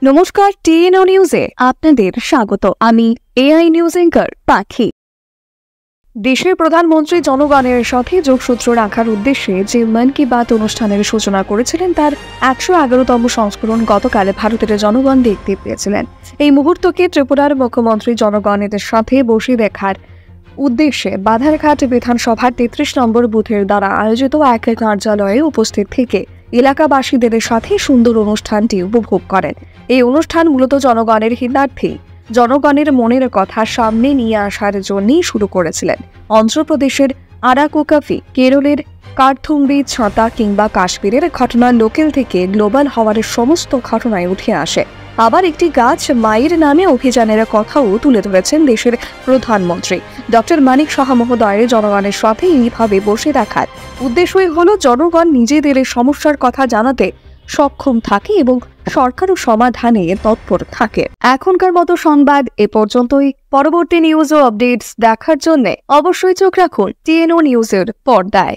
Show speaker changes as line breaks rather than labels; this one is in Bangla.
নমস্কার, টিএনও নিউজে আপনাদের স্বাগত। আমি এআই নিউজ অ্যাঙ্কার পাখি। দেশের প্রধানমন্ত্রী জনগণের সাথে যোগসূত্র রাখার উদ্দেশ্যে যে মন কি বাত অনুষ্ঠানের সূচনা করেছিলেন তার 111তম সংস্করণ গতকাল ভারতের জনগণ দেখতে পেয়েছিলেন। এই মুহূর্তকে ত্রিপুরার মুখ্যমন্ত্রী জনগণের সাথে বসে দেখার উদ্দেশ্যে বাধারঘাট বিধানসভার 33 নম্বর বুথের দ্বারা আয়োজিত এক কার্যালয়ে উপস্থিত থেকে এলাকাবাসীদের সাথে সুন্দর অনুষ্ঠানটি উপভোগ করেন। এই অনুষ্ঠান মূলত জনগণের হিতার্থে জনগণের মনের কথা সামনে নিয়ে আসার জন্যই শুরু করেছিলেন। অন্ধ্রপ্রদেশের আরাকুকাফি, কেরলের কার্থুম্বি, ছাতা কিংবা কাশ্মীরের ঘটনা লোকাল থেকে গ্লোবাল হওয়ার সমস্ত ঘটনায় উঠে আসে। আবার একটি গাছ মায়ের নামে অভিযানের কথাও তুলে ধরেছেন দেশের প্রধানমন্ত্রী ডক্টর মানিক সাহা মহোদয়ের। জনগণের সাথে এইভাবে বসে রাখার উদ্দেশ্যই হলো জনগণ নিজেদের সমস্যার কথা জানাতে সক্ষম থাকে এবং সরকারও সমাধানে তৎপর থাকে। এখনকার মতো সংবাদ এ পর্যন্তই। পরবর্তী নিউজ ও আপডেটস দেখার জন্য অবশ্যই চোখ রাখুন টিএনও নিউজের পর্দায়।